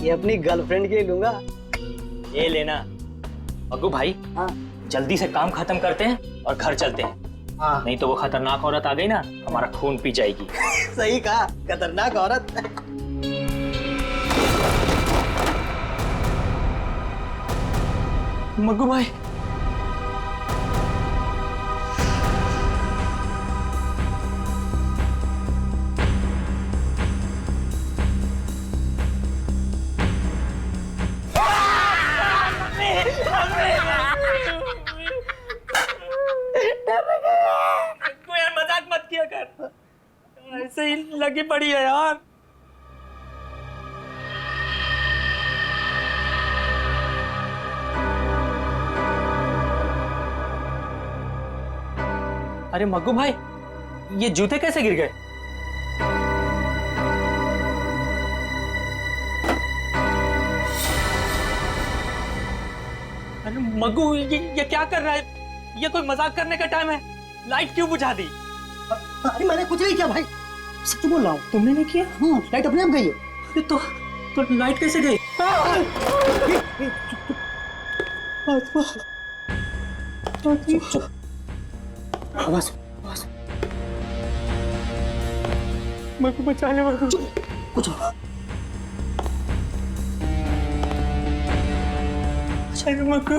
ये अपनी गर्लफ्रेंड के लिए लूंगा। ये लेना। मग्गू भाई, हाँ जल्दी से काम खत्म करते हैं और घर चलते हैं। हाँ नहीं तो वो खतरनाक औरत आ गई ना, हमारा खून पी जाएगी। सही कहा, खतरनाक औरत। मग्गू भाई, यार मजाक मत किया कर, ऐसे ही लगी पड़ी है यार। अरे मग्गू भाई, ये जूते कैसे गिर गए? अरे मग्गू, ये क्या कर रहा है? ये कोई मजाक करने का टाइम है? लाइट क्यों बुझा दी? अरे मैंने कुछ नहीं किया भाई, सच बोल रहा हूँ। तुमने नहीं किया? हाँ, लाइट अपने आप गई है। अरे तो लाइट कैसे गई? आवाज मग्गू बचा ले मग्गू। कुछ अरे मग्गू,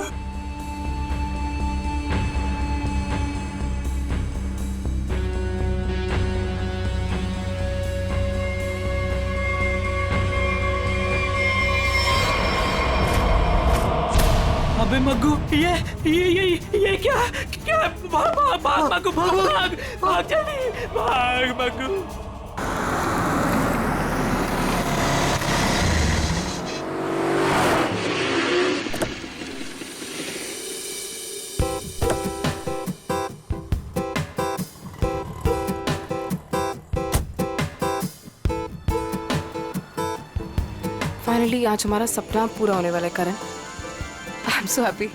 अबे मग्गू, ये क्या? भाग मग्गू, भाग जल्दी, भाग मग्गू। फाइनली आज हमारा सपना पूरा होने वाला है Karan. I am so happy.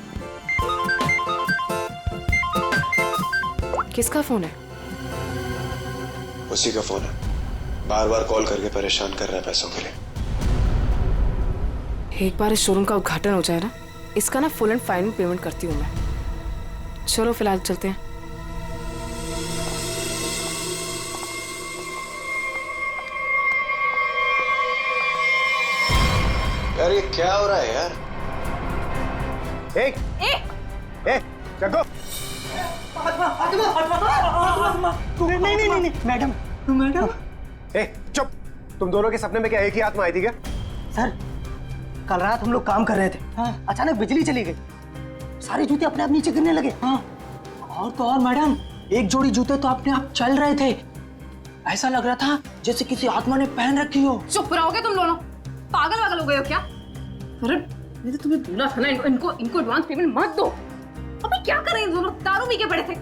किसका फोन है? उसी का फोन है, बार बार कॉल करके परेशान कर रहा है पैसों के लिए। एक बार इस शोरूम का उद्घाटन हो जाए ना, इसका ना फुल एंड फाइनल पेमेंट करती हूँ मैं। चलो फिलहाल चलते हैं। यार ये क्या हो रहा है यार? जग्गू, नहीं मैडम, मैडम। चुप। तुम दोनों के सपने में क्या एक ही आत्मा आई थी क्या? सर, कल रात हम लोग काम कर रहे थे। हाँ। अचानक बिजली चली गई, सारे जूते अपने आप नीचे गिरने लगे। हाँ। और तो और मैडम, एक जोड़ी जूते तो अपने आप चल रहे थे। ऐसा लग रहा था जैसे किसी आत्मा ने पहन रखी हो। चुप रहोगे तुम दोनों? पागल हो गए हो क्या? अरे मैंने तो तुम्हें बोला था ना, इनको एडवांस पेमेंट मत दो। अबे क्या कर रहे हैं दोनों? दारू पी के पड़े थे।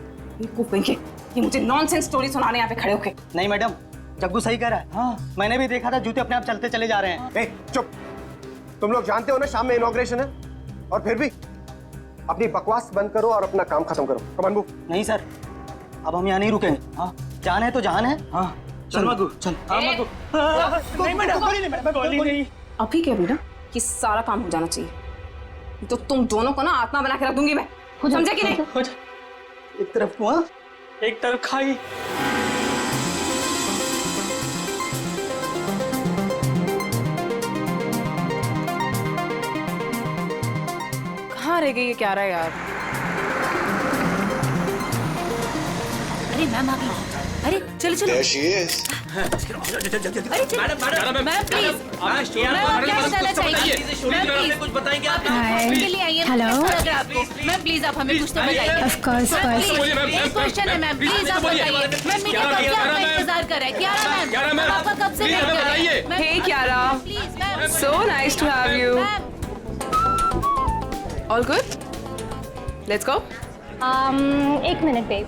ये मुझे नॉनसेंस स्टोरी सुनाने यहाँ पे खड़े होके। नहीं मैडम, जग्गू सही कह रहा है। हाँ, मैंने भी देखा था, जूते अपने आप चलते चले जा रहे हैं। चुप। तुम लोग जानते हो ना शाम में इनॉग्रेशन है, और फिर भी अपनी बकवास बंद करो और अपना काम खत्म करो। कमान बू। नहीं सर, अब हम यहाँ नहीं रुकेंगे। हाँ, जान है तो जान है। हाँ चल मग्गू, चल। हाँ मग्गू। नहीं मैडम, गोली नहीं। अभी क्या बेटा कि सारा काम हो जाना चाहिए, तो तुम दोनों को ना आत्मा बना के रख दूंगी मैं। समझे कि नहीं? एक तरफ कुआं, एक तरफ खाई। कहाँ रह गई ये क्या रहा है यार? अरे मैम आ गई। अरे चलो चलो। There she is. अरे मैडम प्लीज, मैम क्या बताना चाहिए? मैम प्लीज कुछ बताएंगे आप? के लिए आइए। हेलो मैम, प्लीज आप हमें कुछ तो बताइए। ऑफ कोर्स एक क्वेश्चन है मैम, प्लीज आप बताइए। मैम मीडिया कब से आपका इंतजार कर रहा है? क्यारा मैम आपका कब से वेट कर रही है? Hey Kiara, please ma'am, so nice to have you. All good? Let's go. एक मिनट बेब।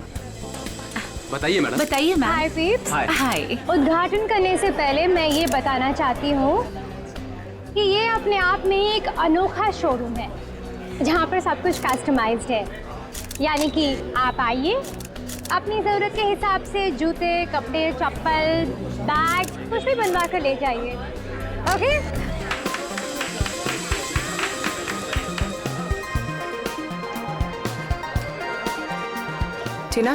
बताइए मैडम। बताइए मैम। हाय पीप्स। हाय। उद्घाटन करने से पहले मैं ये बताना चाहती हूँ कि ये अपने आप में ही एक अनोखा शोरूम है जहाँ पर सब कुछ कस्टमाइज्ड है। यानी कि आप आइए, अपनी ज़रूरत के हिसाब से जूते, कपड़े, चप्पल, बैग कुछ भी बनवा कर ले जाइए। Okay? Tina,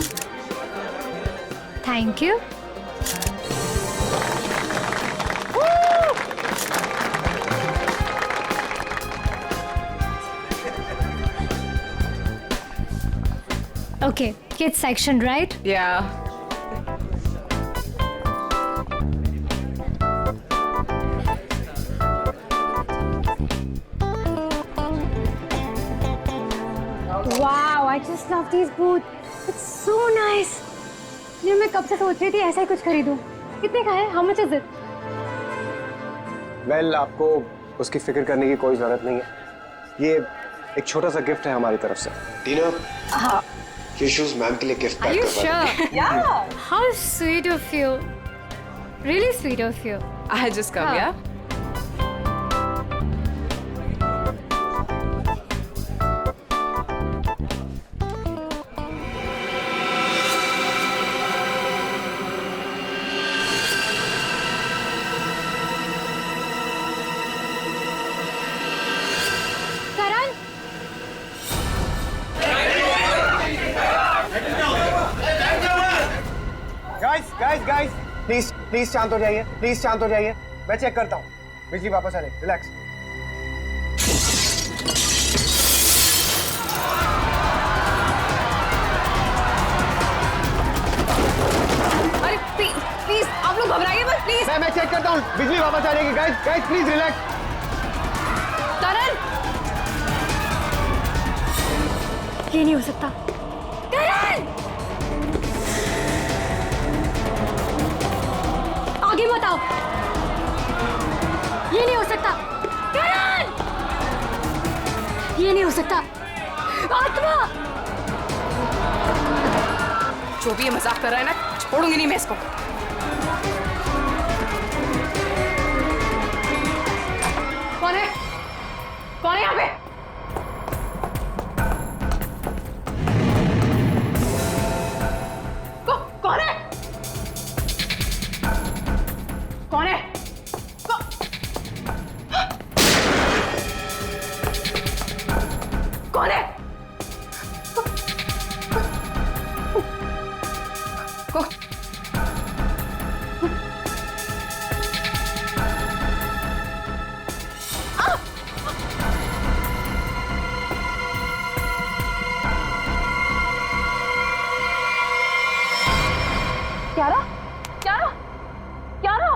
thank you. Okay, kids section, right? या Wow, I just love these boots. It's so nice. ये मैं कब से सोच रही थी ऐसा ही कुछ खरीदूं। कितने का है? How much is it? Well, आपको उसकी फिक्र करने की कोई जरूरत नहीं है। ये एक छोटा सा गिफ्ट है हमारी तरफ से। टीना, ये शूज मैम के लिए गिफ्ट Are पैक you करवा दो। sure? या How sweet of you. Really sweet of you. I just come या Karan, गाइस, प्लीज शांत हो जाइए, प्लीज शांत हो जाइए। मैं चेक करता हूँ, बिजली वापस आ रही, रिलैक्स। अरे प्लीज आप लोग घबराइए मत प्लीज। मैं चेक करता हूँ, बिजली वापस आ जाएगी। Guys please relax. करण, ये नहीं हो सकता। करण, आगे मत आओ। ये नहीं हो सकता। करण, ये नहीं हो सकता। आत्मा, जो भी ये मजाक कर रहा है ना, छोड़ूंगी नहीं मैं इसको। कौन है? कौन है यहाँ पे? कौन है? कौन है? कौन है? क्यारा? क्यारा? क्यारा?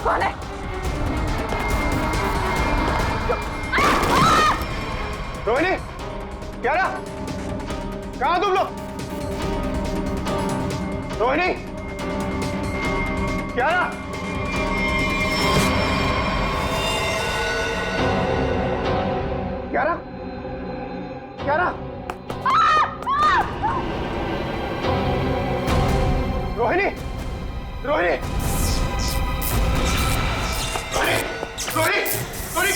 कौन है? रोहिणी, क्यारा, कहाँ तुम लोग? रोहिणी, क्यारा, क्यारा, क्यारा, रोहिणी, रोहिणी, रोहिणी, रोहिणी, रोहिणी।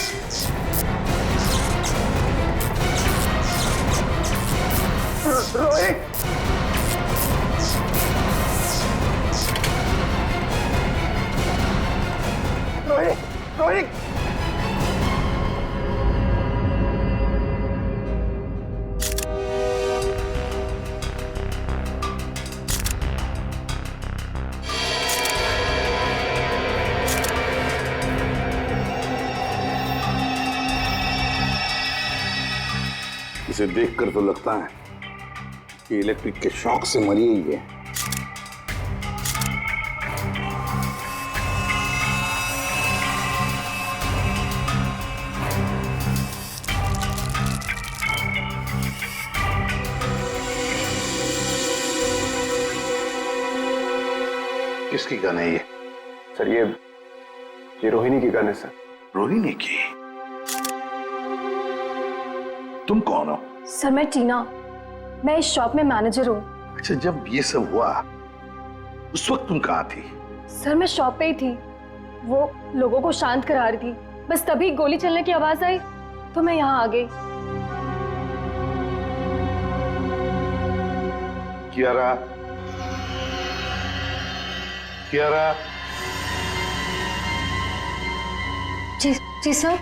रोहिणी, रोहिणी, रोहिणी। इसे देखकर तो लगता है कि इलेक्ट्रिक के शॉक से मरी ही है। किसकी गन है ये? सर ये रोहिणी की गन है सर। रोहिणी की? तुम कौन हो? सर मैं टीना, मैं इस शॉप में मैनेजर हूँ। अच्छा, जब ये सब हुआ उस वक्त तुम कहाँ थी? सर मैं शॉप पे ही थी, वो लोगों को शांत करा रही थी, बस तभी गोली चलने की आवाज आई तो मैं यहाँ आ गई। कियारा, कियारा, जी जी सर।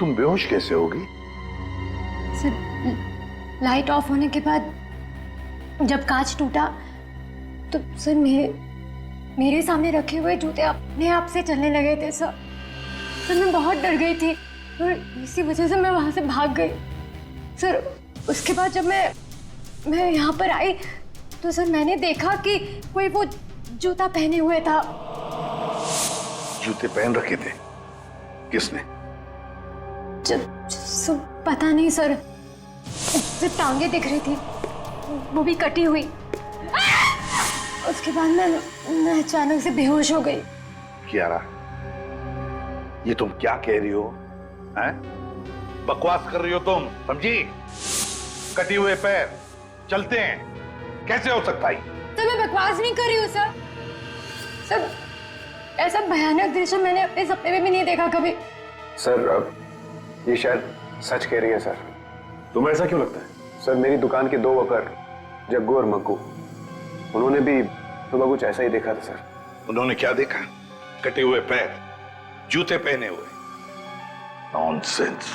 तुम बेहोश कैसे होगी? सर लाइट ऑफ होने के बाद जब कांच टूटा तो सर मेरे सामने रखे हुए जूते अपने आप से चलने लगे थे सर। सर मैं बहुत डर गई थी और इसी वजह से मैं वहां से भाग गई सर। उसके बाद जब मैं यहाँ पर आई तो सर मैंने देखा कि कोई वो जूता पहने हुए था। जूते पहन रखे थे? किसने? सब पता नहीं सर। सिर्फ टांगे दिख रही थी, वो भी कटी हुई। उसके बाद मैं अचानक से बेहोश हो गई। कियारा, ये तुम क्या कह रही हो? हैं? बकवास कर रही हो तुम, समझी? कटे हुए पैर चलते हैं, कैसे हो सकता है? सर मैं बकवास नहीं कर रही हूँ सर। सर ऐसा भयानक दृश्य मैंने अपने सपने में भी नहीं देखा कभी। सर ये शायद सच कह रही है सर। तुम्हें ऐसा क्यों लगता है? सर मेरी दुकान के 2 वर्कर जग्गू और मग्गू, उन्होंने भी सुबह कुछ ऐसा ही देखा था सर। उन्होंने क्या देखा? कटे हुए पैर, जूते पहने हुए? नॉनसेंस।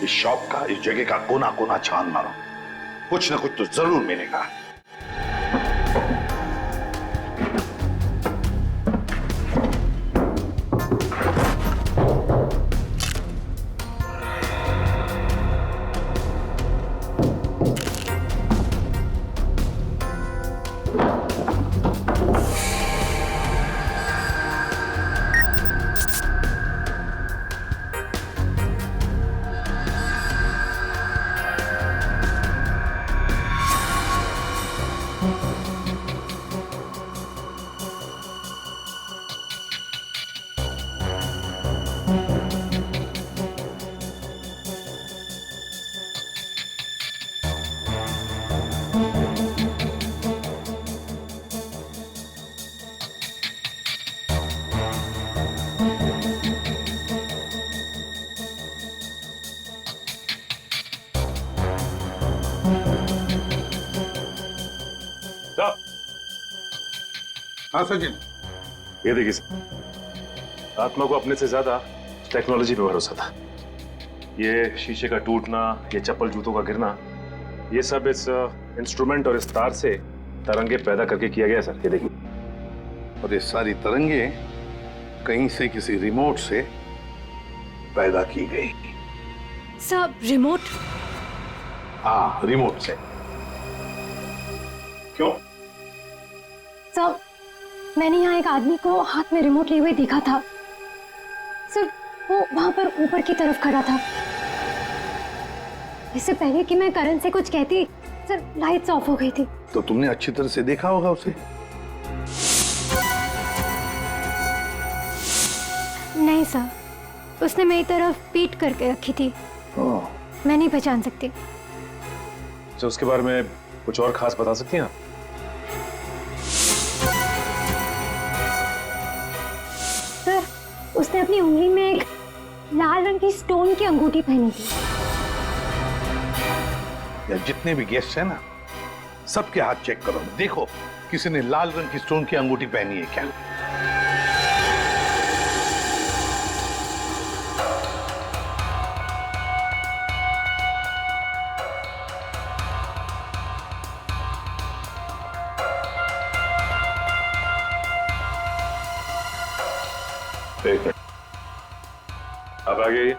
इस शॉप का, इस जगह का कोना कोना छान मारो, कुछ ना कुछ तो जरूर मिलेगा। हाँ सचिन, ये देखिए सर, आत्मा को अपने से ज्यादा टेक्नोलॉजी पे भरोसा था। ये शीशे का टूटना, ये चप्पल जूतों का गिरना, ये सब इस इंस्ट्रूमेंट और इस तार से तरंगे पैदा करके किया गया सर। ये देखिए। और ये सारी तरंगे कहीं से, किसी रिमोट से पैदा की गई। Sir remote? हाँ, रिमोट से। क्यों? सर मैंने यहाँ एक आदमी को हाथ में रिमोट लिए हुए देखा था सर। वो वहां पर ऊपर की तरफ खड़ा था। इससे पहले कि मैं करण से कुछ कहती सर लाइट्स ऑफ हो गई थी। तो तुमने अच्छी तरह से देखा होगा उसे? नहीं सर, उसने मेरी तरफ पीठ करके रखी थी। मैं नहीं पहचान सकती। तो उसके बारे में कुछ और खास बता सकती हैं आप? सर उसने अपनी उंगली में एक लाल रंग की स्टोन की अंगूठी पहनी थी। या जितने भी गेस्ट हैं ना, सबके हाथ चेक करो, देखो किसी ने लाल रंग की स्टोन की अंगूठी पहनी है क्या? एक मिनट, अब आ गई।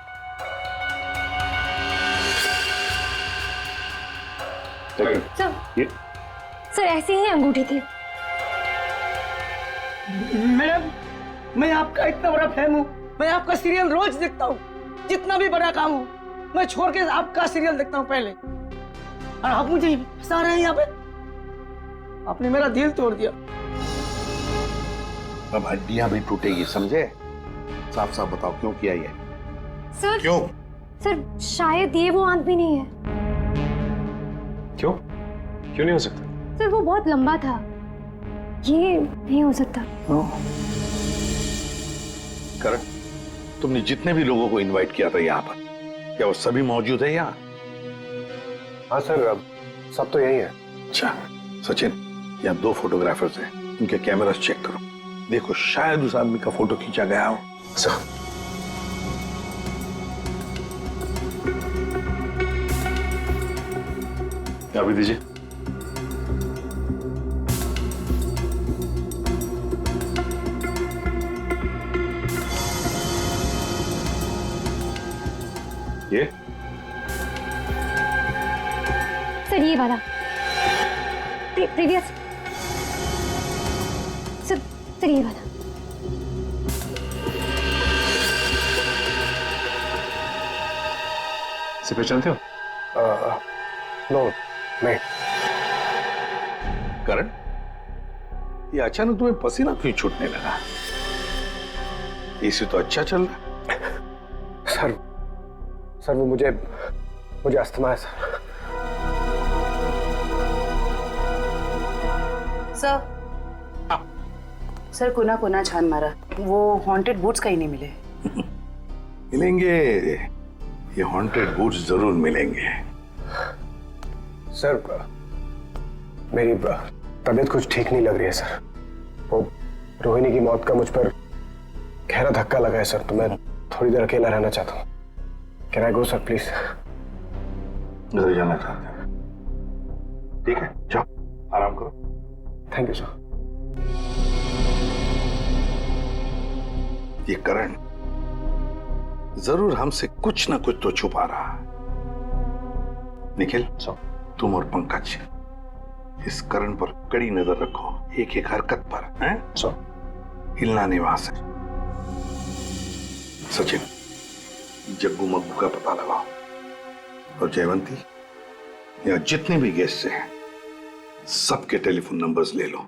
सर ऐसी ही अंगूठी थी। मैडम, मैं आपका इतना बड़ा फैन हूँ। मैं आपका सीरियल रोज देखता हूँ। जितना भी बड़ा काम हो, मैं छोड़ के आपका सीरियल देखता हूँ पहले। और आप मुझे फंसा रहे हैं यहाँ पे। आपने मेरा दिल तोड़ दिया। अब हड्डियां भी टूटेगी, समझे? साफ साफ बताओ, क्यों किया ये? सर क्यों? सर शायद ये वो आदमी नहीं है। क्यों? क्यों नहीं हो सकता? सर वो बहुत लंबा था, ये नहीं हो सकता। करण, तुमने जितने भी लोगों को इनवाइट किया था यहाँ पर, क्या वो सभी मौजूद है यहाँ? हाँ सर, अब सब तो यही है। अच्छा सचिन, यहाँ 2 फोटोग्राफर्स हैं, उनके कैमरास चेक करो, देखो शायद उस आदमी का फोटो खींचा गया हो। सर क्या भी दीजिए। ये सर ये वाला प्रीवियस सर ये वाला। इसे पहचानते हो? नो नहीं। करण, ये अचानक तुम्हें पसीना क्यों छूटने लगा? एसी तो अच्छा चल रहा है। सर वो मुझे अस्थमा है सर। सर कोना छान मारा, वो हॉन्टेड बूट्स कहीं नहीं मिले। मिलेंगे, ये हॉन्टेड बूट्स जरूर मिलेंगे। सर मेरी तबीयत कुछ ठीक नहीं लग रही है सर। वो रोहिणी की मौत का मुझ पर गहरा धक्का लगा है सर, तो मैं थोड़ी देर अकेला रहना चाहता हूँ। Can I go sir please? घर जाना चाहते हैं? ठीक है, जाओ आराम करो। Thank you sir. ये करण जरूर हमसे कुछ ना कुछ तो छुपा रहा है। निखिल, तुम और पंकज इस करण पर कड़ी नजर रखो, एक एक हरकत पर, हैं? हिलना नहीं वहां से। सचिन, जग्गू मग्गू का पता लगाओ, और जयवंती, यहाँ जितने भी गेस्ट हैं सबके टेलीफोन नंबर्स ले लो।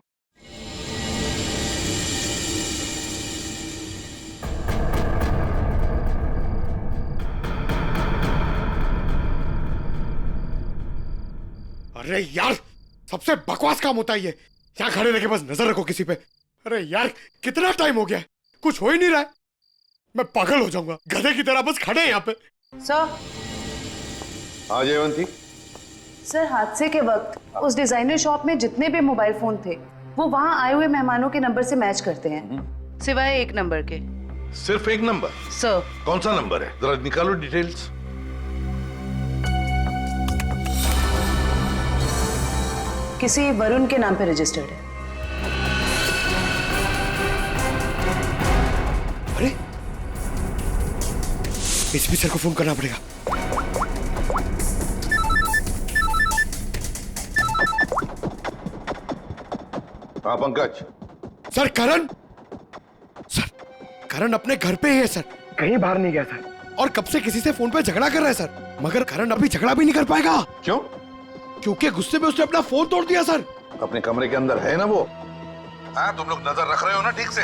अरे यार, सबसे बकवास काम होता है ये। यहाँ खड़े रह के बस नजर रखो किसी पे। अरे यार, कितना टाइम हो गया है, कुछ हो ही नहीं रहा है। मैं पागल हो जाऊंगा, गधे की तरह बस खड़े हैं यहाँ पे। सर। हाँ जयवंती। सर हादसे के वक्त उस डिजाइनर शॉप में जितने भी मोबाइल फोन थे वो वहां आए हुए मेहमानों के नंबर से मैच करते हैं, सिवाय एक नंबर के। सिर्फ एक नंबर? सर। कौन सा नंबर है, जरा निकालो डिटेल्स। किसी वरुण के नाम पे रजिस्टर्ड है। अरे एसपी सर को फोन करना पड़ेगा। हाँ पंकज। सर करण, सर करण अपने घर पे ही है सर, कहीं बाहर नहीं गया सर। और कब से किसी से फोन पे झगड़ा कर रहा है सर, मगर करण अभी झगड़ा भी नहीं कर पाएगा। क्यों? क्योंकि गुस्से में उसने अपना फोन तोड़ दिया सर। अपने कमरे के अंदर है ना वो? हाँ, तुम लोग नजर रख रहे हो ना ठीक से?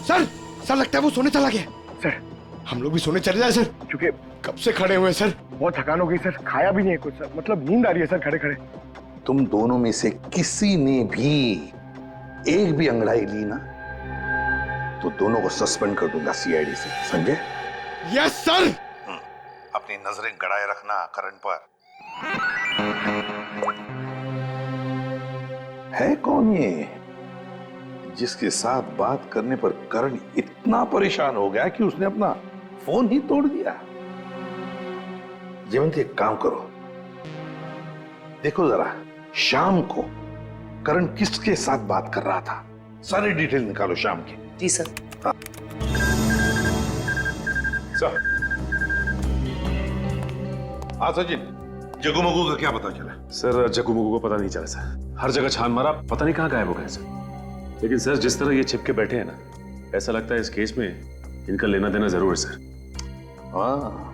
सर लगता है वो सोने चला गया। सर हम लोग भी सोने चले जाए सर, क्योंकि कब से खड़े हुए सर, बहुत थकान हो गई सर, खाया भी नहीं है कुछ सर, मतलब नींद आ रही है सर खड़े खड़े। तुम दोनों में से किसी ने भी एक भी अंगड़ाई ली ना तो दोनों को सस्पेंड कर दूंगा सीआईडी से, समझे? Yes sir. अपनी नजरें गड़ाए रखना करण पर। है कौन ये जिसके साथ बात करने पर करण इतना परेशान हो गया कि उसने अपना फोन ही तोड़ दिया? जयवंती, एक काम करो, देखो जरा शाम को करण किसके साथ बात कर रहा था, सारी डिटेल निकालो शाम की। जी सर। हाँ। सर। हाँ सचिन, जग्गू मग्गू का क्या पता चला? सर जग्गू मग्गू को पता नहीं चला सर, हर जगह छान मारा, पता नहीं कहाँ गायब हो गए सर। लेकिन सर जिस तरह ये छिप के बैठे हैं ना, ऐसा लगता है इस केस में इनका लेना देना जरूर है सर। हाँ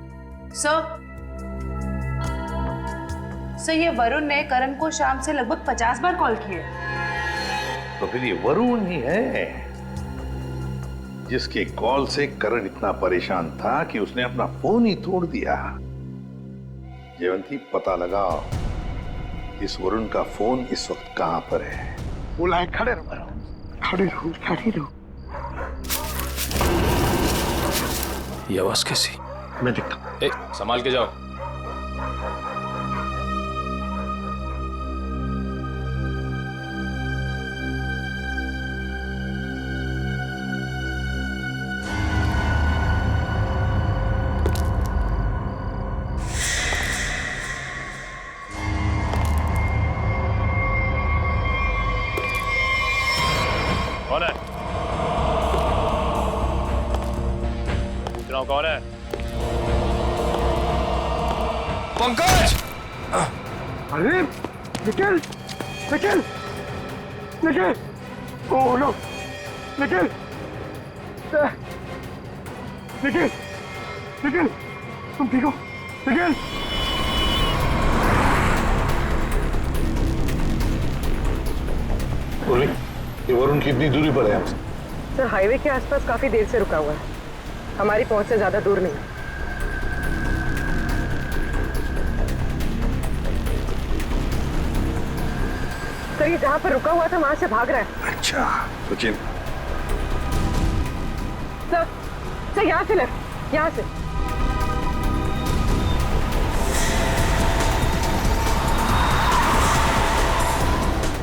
सर ये वरुण ने करण को शाम से लगभग 50 बार कॉल किए। तो फिर ये वरुण ही है जिसके कॉल से करण इतना परेशान था कि उसने अपना फोन ही तोड़ दिया। जयवंती, पता लगाओ इस वरुण का फोन इस वक्त कहां पर है। बोला है खड़े रहो, खड़े रहो, खड़े रहो। ये आवाज कैसी? मैं देखता हूँ। संभाल के जाओ। कौन है? पूछ रहा हूँ कौन है? पंकज! अरे निखिल, निखिल, निखिल, ओह नो, निखिल, निखिल, निखिल, तुम ठीक हो? निखिल! ये वरुण कितनी दूरी पर है हमसे? सर हाईवे के आसपास काफी देर से रुका हुआ है, हमारी पहुंच से ज्यादा दूर नहीं। सर ये जहां पर रुका हुआ था वहां से भाग रहा है। अच्छा सचिन, सर यहाँ से लेफ्ट, यहाँ से।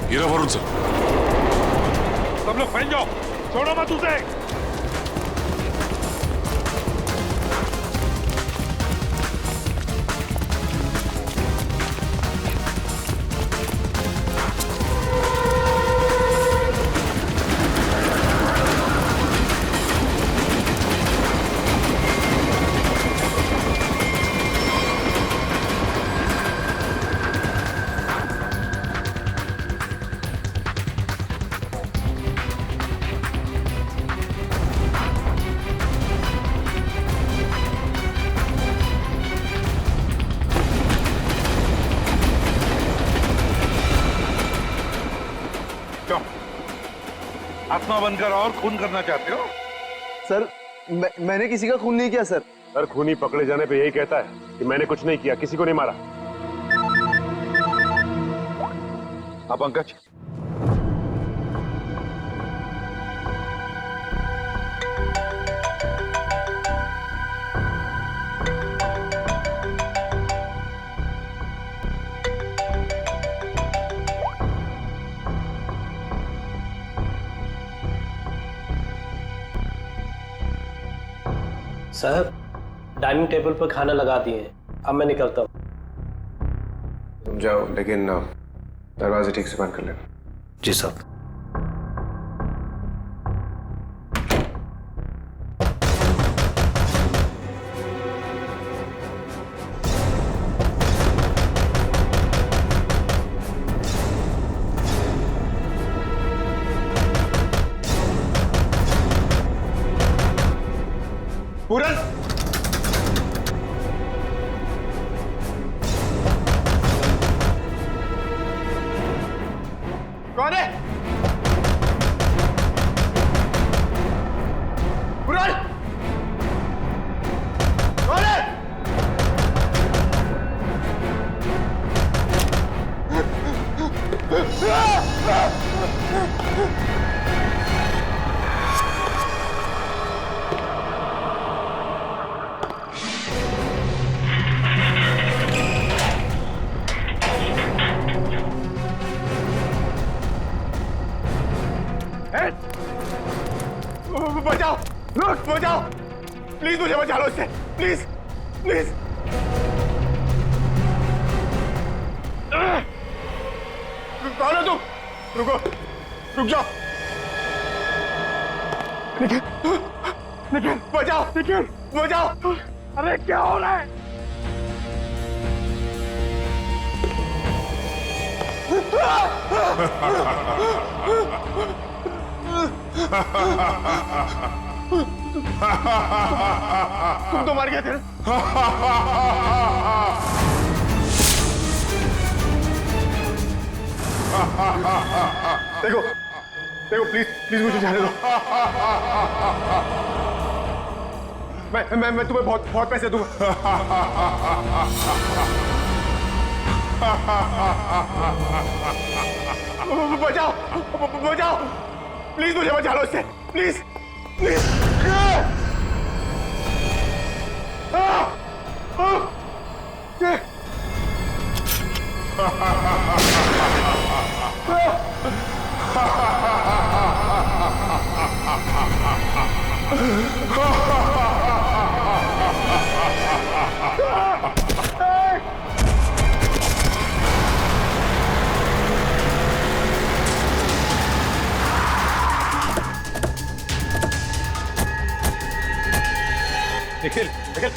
गिरा वरुण सर। सब लोग फैल जाओ, छोड़ो मत उसे। आत्मा बनकर और खून करना चाहते हो? सर मैंने किसी का खून नहीं किया सर। सर खूनी पकड़े जाने पे यही कहता है कि मैंने कुछ नहीं किया, किसी को नहीं मारा। हाँ पंकज, साहब डाइनिंग टेबल पर खाना लगा दिए हैं, अब मैं निकलता हूँ। तुम जाओ, लेकिन दरवाजे ठीक से बंद कर लेना। जी साहब। पूरन! कौन है? पूरन! कौन है? बचाओ, लोग बचाओ, प्लीज मुझे बचा लो इससे, प्लीज प्लीज। कौन हो तुम? रुको, रुक जाओ। निखिल, निखिल बचाओ, निखिल बचाओ। अरे क्या हो रहा है? तुम तो मर गए थे ना? देखो देखो, प्लीज प्लीज मुझे जाने दो। मैं तुम्हें बहुत बहुत पैसे दूंगा। बचाओ बचाओ, प्लीज मुझे बचा लो इससे, please please. Nikhil Nikhil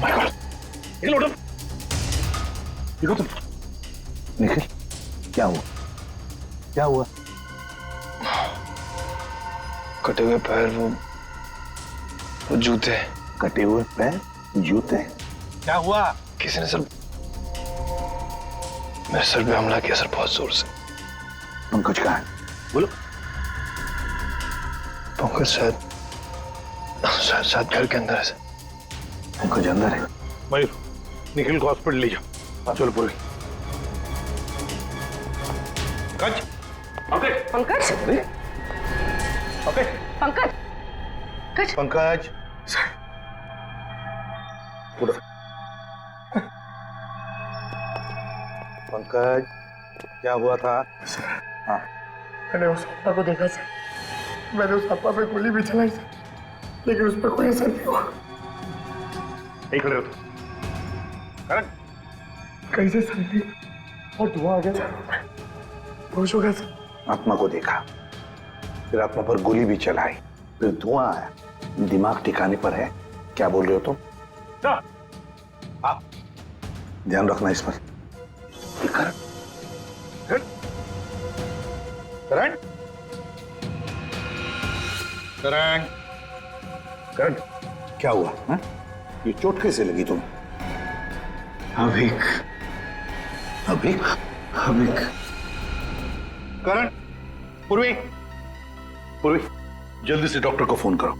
my God Nikhil उठो देखो तुम निखिल क्या हुआ क्या हुआ कटे हुए पैर वो जूते कटे हुए पैर जूते क्या हुआ किसी ने सर मेरे सर पे हमला किया सर बहुत जोर से पंकज कहाँ है बोलो पंकज शायद घर के अंदर है सर पंकज अंदर है मयूर निखिल को हॉस्पिटल ले जाओ चलो पूरी पंकज पंकज ओके पंकज पंकज उठो पंकज क्या हुआ था हाँ मैंने उस अप्पा को देखा सर, मैंने उस अप्पा पे गोली भी चलाई सर, लेकिन उस पर कोई असर नहीं हुआ। यही खड़े हो तुम करण कैसे सर नहीं और धुआं आ गया सर, होश हो गया सर। आत्मा को देखा, फिर आत्मा पर गोली भी चलाई, फिर धुआं आया, दिमाग ठिकाने पर है। क्या बोल रहे हो तुम? आप ध्यान रखना इस पर। करण करण करण करण करण क्या हुआ हा? ये चोट कैसे लगी तुम्हें? अभिक अभिक अभिक करण पूर्वी पूर्वी जल्दी से डॉक्टर को फोन करो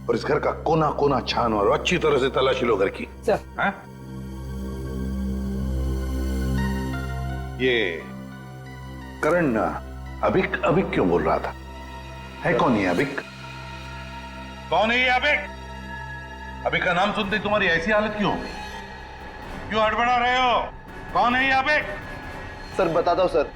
और इस घर का कोना कोना छानो और अच्छी तरह से तलाशी लो घर की। सर। हाँ? ये करण अभिक अभिक क्यों बोल रहा था? है कौन ये अभिक? कौन है ये अभिक? अभिक का नाम सुनते ही तुम्हारी ऐसी हालत क्यों हो गई? क्यों हड़बड़ा रहे हो? कौन है ये अभिक? सर बताता हूँ सर।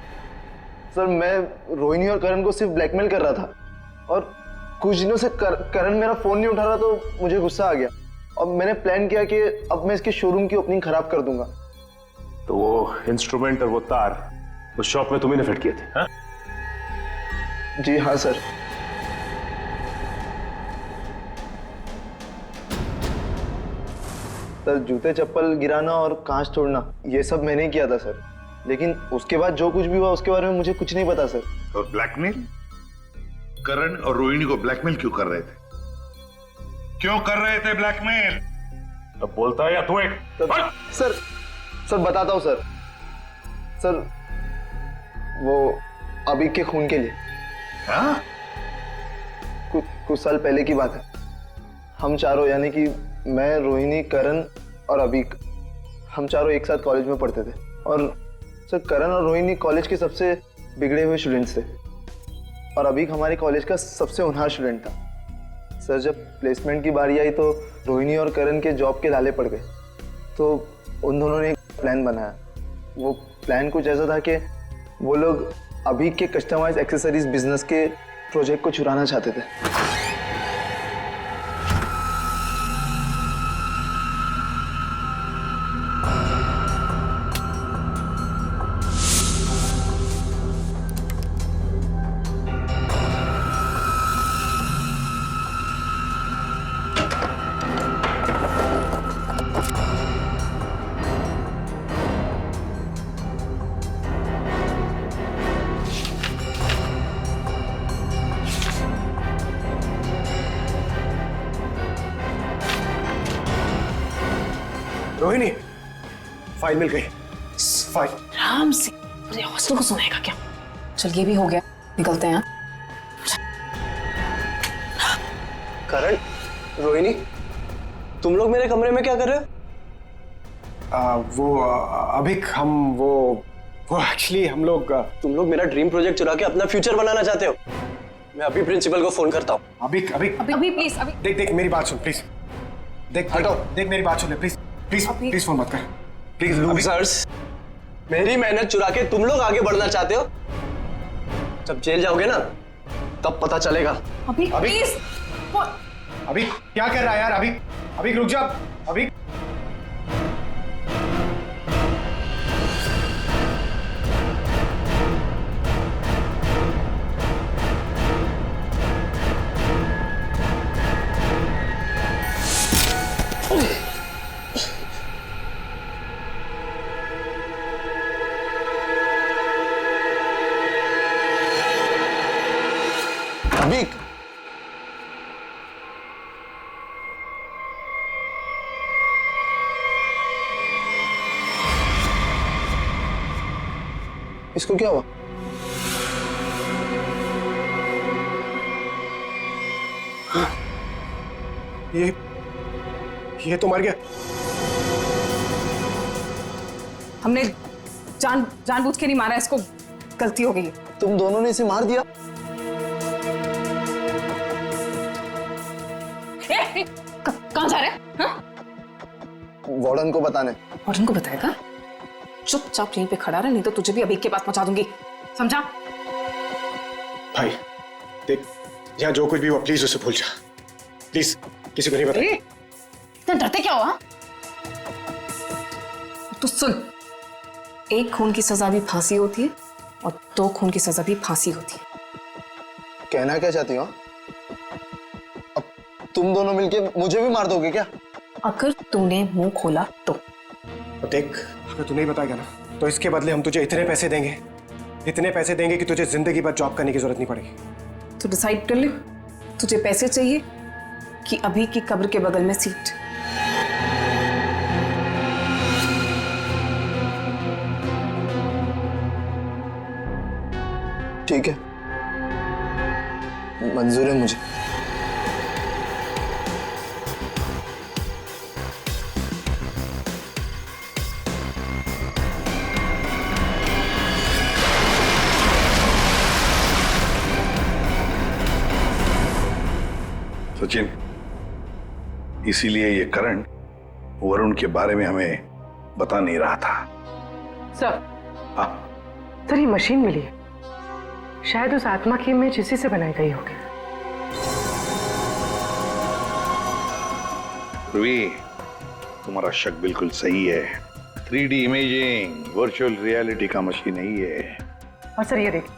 सर मैं रोहिणी और करण को सिर्फ ब्लैकमेल कर रहा था और कुछ दिनों से करण मेरा फोन नहीं उठा रहा तो मुझे गुस्सा आ गया और मैंने प्लान किया कि अब मैं इसके शोरूम की ओपनिंग खराब कर दूंगा। तो वो इंस्ट्रूमेंट और वो तार उस शॉप में तुम्ही ने फिट किए थे? हाँ? जी हाँ सर। सर जूते चप्पल गिराना और कांच तोड़ना ये सब मैंने ही किया था सर, लेकिन उसके बाद जो कुछ भी हुआ उसके बारे में मुझे कुछ नहीं पता सर। और ब्लैकमेल? करण और रोहिणी को ब्लैकमेल क्यों कर रहे थे? क्यों कर रहे थे ब्लैकमेल? अब बोलता है या तू एक? सर बताता हूँ सर। सर वो अभिक के खून के लिए। हाँ? कुछ साल पहले की बात है। हम चारों यानी कि मैं, रोहिणी, करण और अभिक, हम चारों एक साथ कॉलेज में पढ़ते थे और सर करण और रोहिणी कॉलेज के सबसे बिगड़े हुए स्टूडेंट्स थे और अभिक हमारे कॉलेज का सबसे होनहार स्टूडेंट था। सर जब प्लेसमेंट की बारी आई तो रोहिणी और करण के जॉब के लाले पड़ गए, तो उन दोनों ने एक प्लान बनाया। वो प्लान कुछ ऐसा था कि वो लोग अभिक के कस्टमाइज एक्सेसरीज बिजनेस के प्रोजेक्ट को चुराना चाहते थे। रोहिणी फाइल मिल गई। फाइल आराम से पूरे हॉस्टल को सुनाएगा क्या? चल ये भी हो गया, निकलते हैं। करण, रोहिणी, तुम लोग मेरे कमरे में क्या कर रहे हो? वो अभिक हम वो एक्चुअली हम लोग तुम लोग मेरा ड्रीम प्रोजेक्ट चुरा के अपना फ्यूचर बनाना चाहते हो? मैं अभी प्रिंसिपल को फोन करता हूँ। अभिक अभी प्लीज अभी देख मेरी बात सुन प्लीज। देख हटो, देख मेरी बात सुन ले प्लीज प्लीज प्लीज फोन मत कर प्लीज। ऑफिसर्स, मेरी मेहनत चुरा के तुम लोग आगे बढ़ना चाहते हो? जब जेल जाओगे ना तब पता चलेगा। अभी प्लीज। अभी क्या कर रहा है यार? अभी अभी रुक जा। अभी अभी इसको क्या हुआ? ये तो मर गया। हमने जानबूझ के नहीं मारा, इसको गलती हो गई है। तुम दोनों ने इसे मार दिया? कहाँ जा रहे हैं? वार्डन को बताने। वार्डन को बताएगा? चुपचाप यहीं पे खड़ा रहे, नहीं तो तुझे भी अभी के पास पहुंचा दूंगी, समझा? भाई देख, यहाँ जो कुछ भी हुआ प्लीज उसे भूल जा, प्लीज किसी को नहीं बता। इतना डरते क्या हुआ? तो सुन, एक खून की सजा भी फांसी होती है और 2 खून की सजा भी फांसी होती है। कहना क्या चाहती हो? अब तुम दोनों मिलके मुझे भी मार दोगे क्या? अगर तूने मुंह खोला तो। देख, अगर तू नहीं बताएगा ना तो इसके बदले हम तुझे इतने पैसे देंगे कि तुझे जिंदगी भर जॉब करने की जरूरत नहीं पड़ेगी। तो डिसाइड कर ले, तुझे पैसे चाहिए कि अभी की कब्र के बगल में सीट? ठीक है, मंजूर है मुझे। सचिन, इसीलिए ये करण वरुण के बारे में हमें बता नहीं रहा था। सर ये मशीन मिली है, शायद उस आत्मा की इमेज इसी से बनाई गई होगी। ध्रुवी, तुम्हारा शक बिल्कुल सही है। 3D इमेजिंग वर्चुअल रियलिटी का मशीन नहीं है। और सर ये देखिए,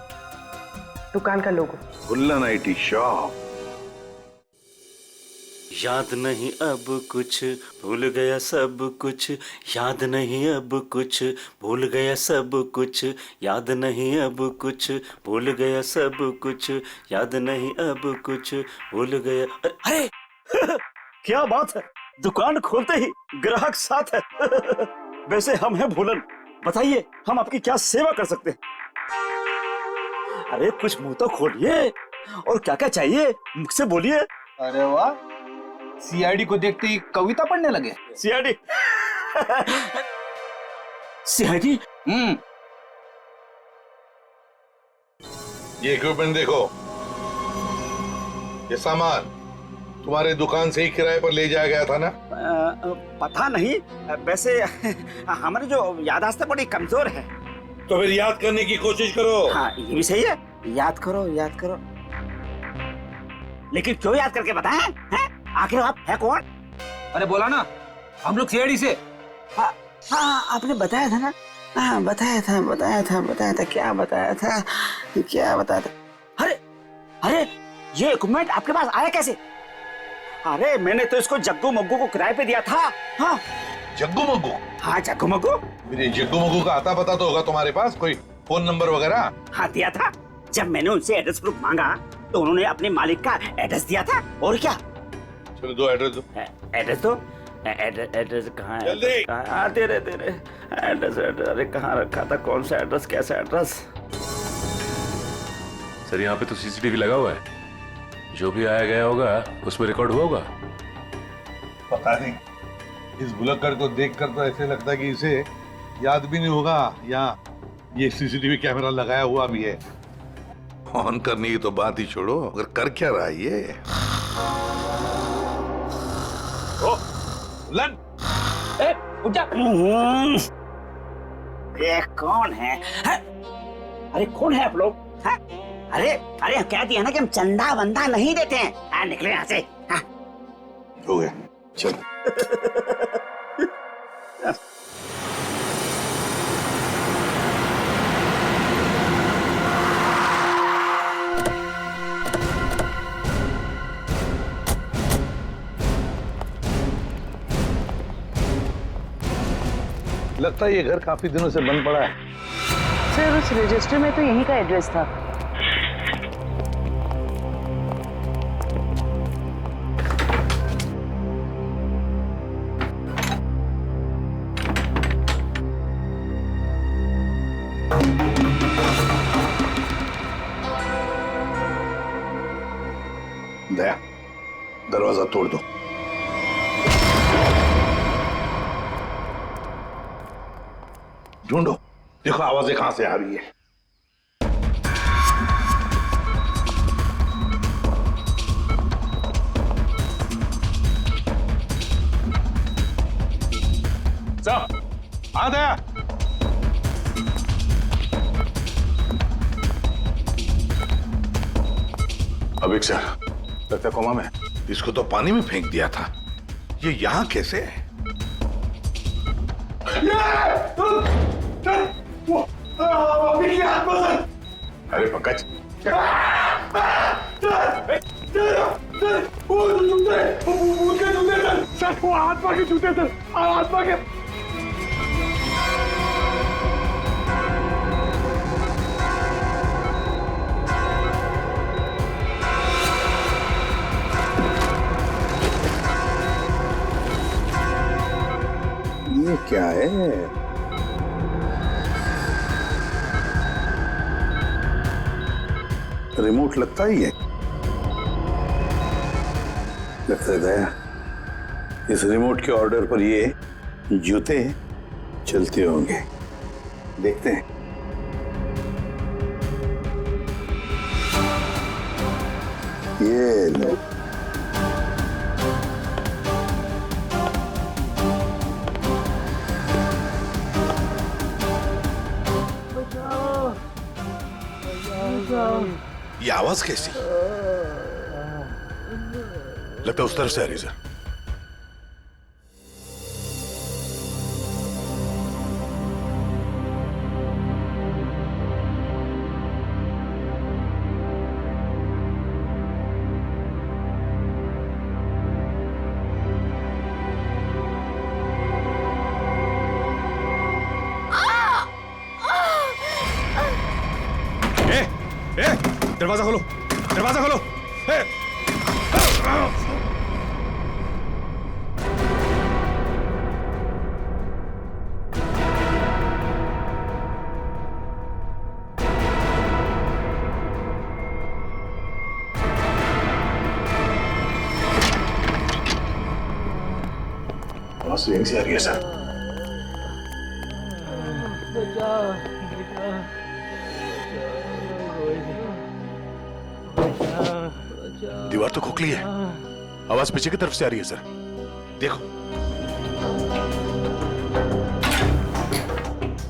दुकान का लोगो। बुल्लन IT शॉप। याद नहीं अब कुछ, भूल गया सब कुछ, याद नहीं अब कुछ, भूल गया सब कुछ, याद नहीं अब कुछ, भूल गया सब कुछ, याद नहीं अब कुछ, भूल गया। अरे क्या बात है, दुकान खोलते ही ग्राहक साथ है। वैसे हम हैं भूलन, बताइए हम आपकी क्या सेवा कर सकते हैं? अरे कुछ मुंह तो खोलिए, और क्या क्या चाहिए मुझसे बोलिए। अरे वाह, CID को देखते ही कविता पढ़ने लगे। CID? CID? ये इक्विपमेंट देखो, ये सामान तुम्हारे दुकान से ही किराए पर ले जाया गया था ना? पता नहीं, वैसे हमारी जो याददाश्त बड़ी कमजोर है। तो फिर याद करने की कोशिश करो। हाँ ये भी सही है, याद करो याद करो। लेकिन क्यों याद करके बताएं? हैं? आखिर आप है कौन? अरे बोला ना, हम लोग CID से। हाँ आपने बताया था ना। हाँ बताया था क्या बताया था? अरे अरे ये इक्विपमेंट आपके पास आया कैसे? अरे मैंने तो इसको जग्गू मग्गू को किराए पे दिया था। हाँ जग्गू मग्गू? हाँ जग्गू मग्गू। मेरे जग्गू मग्गू का आता पता तो होगा तुम्हारे पास, कोई फोन नंबर वगैरह? हाँ दिया था, जब मैंने उनसे एड्रेस प्रूफ मांगा तो उन्होंने अपने मालिक का एड्रेस दिया था। और क्या? चलो दो एड्रेस दो। एड्रेस दो। एड्रेस कहाँ है? जल्दी। हाँ दे रहे एड्रेस। अरे कहाँ रखा था, कौन सा एड्रेस, कैसा एड्रेस? सर यहाँ पे तो CCTV लगा हुआ है, जो भी आया गया होगा उसमें रिकॉर्ड हुआ होगा। पता नहीं, इस बुलक्कड़ को देखकर तो ऐसे लगता है कि इसे याद भी नहीं होगा या ये CCTV कैमरा लगाया हुआ भी है। ऑन करने की तो बात ही छोड़ो, अगर कर क्या रहा है ये? लन। उठ जा। ये कौन है? अरे कौन है आप लोग? हाँ? अरे अरे कह दिया ना कि हम चंदा वंदा नहीं देते हैं। हाँ, निकले यहाँ से। हाँ। हो गया, चल। लगता है ये घर काफी दिनों से बंद पड़ा है। सर उस रजिस्टर में तो यहीं का एड्रेस था। दया, दरवाजा तोड़ दो। ढूंढो, देखो आवाजें कहां से आ रही है। सब आ दया। अभिक सर, लगता है कोमा में। इसको तो पानी में फेंक दिया था, ये यहां कैसे है? अरे पंकज, वो आत्मा के जूते थे, आत्मा के। ये क्या है? रिमोट लगता ही है। लगता है दया, इस रिमोट के ऑर्डर पर ये जूते चलते होंगे। देखते हैं। ये लो। ये आवाज कैसी? लगता है उस तरफ से आ रही सर। दरवाजा खोलो, दरवाजा खोलो। आवाज यहीं से आ रही है सर। दीवार तो खोखली है, आवाज पीछे की तरफ से आ रही है सर। देखो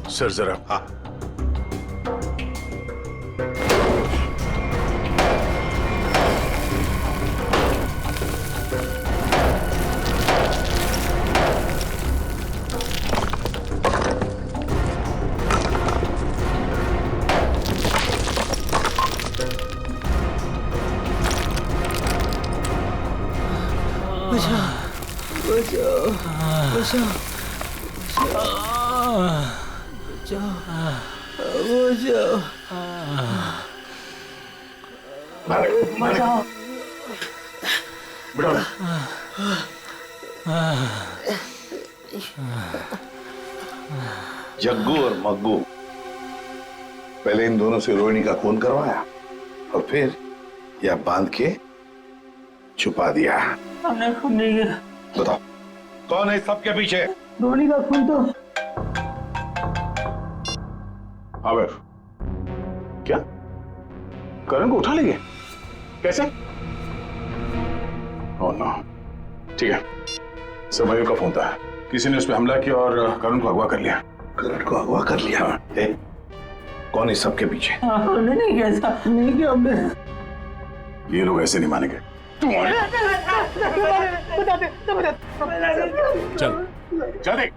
सर जरा। हाँ, जग्गू और मग्गू, पहले इन दोनों से रोहिणी का खून करवाया और फिर यह बांध के छुपा दिया। हमने खून नहीं किया। बताओ कौन है सबके पीछे? रोहिणी का खून तो आमिर, क्या करण को उठा लेंगे? कैसे? Oh no. ठीक है, सब भाइयों का फोन था, किसी ने उस पर हमला किया और करण को अगवा कर लिया। करण को अगवा कर लिया? कौन इस सब के पीछे? हमने नहीं किया ऐसा, नहीं किया हमने। ये लोग ऐसे नहीं मानेंगे। चल चल देख।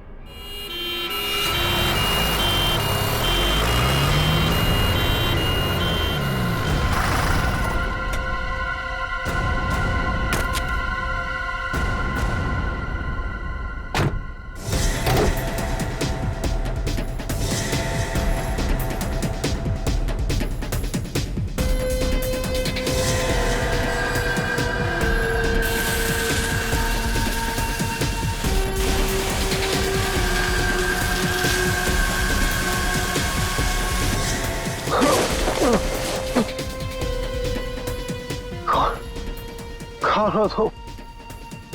खाना तो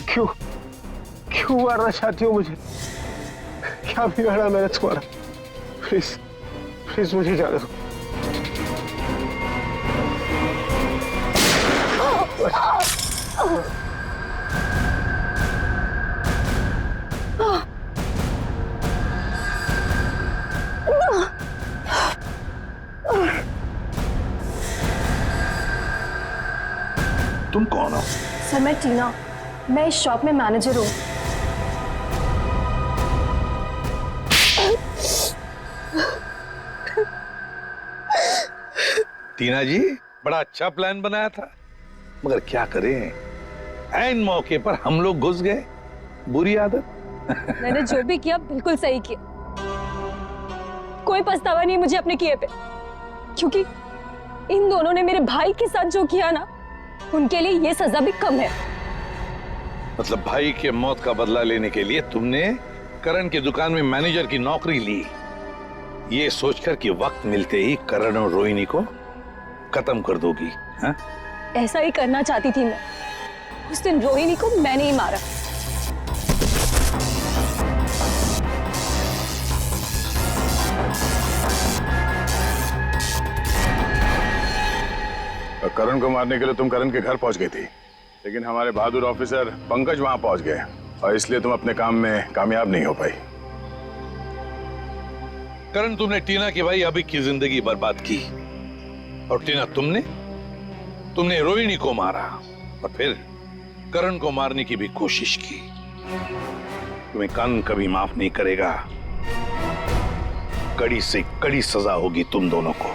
क्यों क्यों मारना चाहती हो मुझे? क्या बिगाड़ा मैंने तुम्हारा? प्लीज प्लीज मुझे जाने दो। तुम कौन हो? सर मैं टीना, मैं इस शॉप में मैनेजर हूँ। टीना जी, बड़ा अच्छा प्लान बनाया था, मगर क्या करें, ऐन मौके पर हम लोग घुस गए। बुरी आदत। मैंने जो भी किया बिल्कुल सही किया, कोई पछतावा नहीं मुझे अपने किए पे, क्योंकि इन दोनों ने मेरे भाई के साथ जो किया ना, उनके लिए ये सजा भी कम है। मतलब भाई के मौत का बदला लेने के लिए तुमने करण की दुकान में मैनेजर की नौकरी ली, ये सोचकर कि वक्त मिलते ही करण और रोहिणी को खत्म कर दोगी, हाँ? ऐसा ही करना चाहती थी मैं। उस दिन रोहिणी को मैंने ही मारा। करण को मारने के लिए तुम करण के घर पहुंच गई थी, लेकिन हमारे बहादुर ऑफिसर पंकज वहां पहुंच गए और इसलिए तुम अपने काम में कामयाब नहीं हो पाई। करण, तुमने टीना की भाई अभी की जिंदगी बर्बाद की, और टीना तुमने रोहिणी को मारा और फिर करण को मारने की भी कोशिश की। तुम्हें कानून कभी माफ नहीं करेगा, कड़ी से कड़ी सजा होगी तुम दोनों को।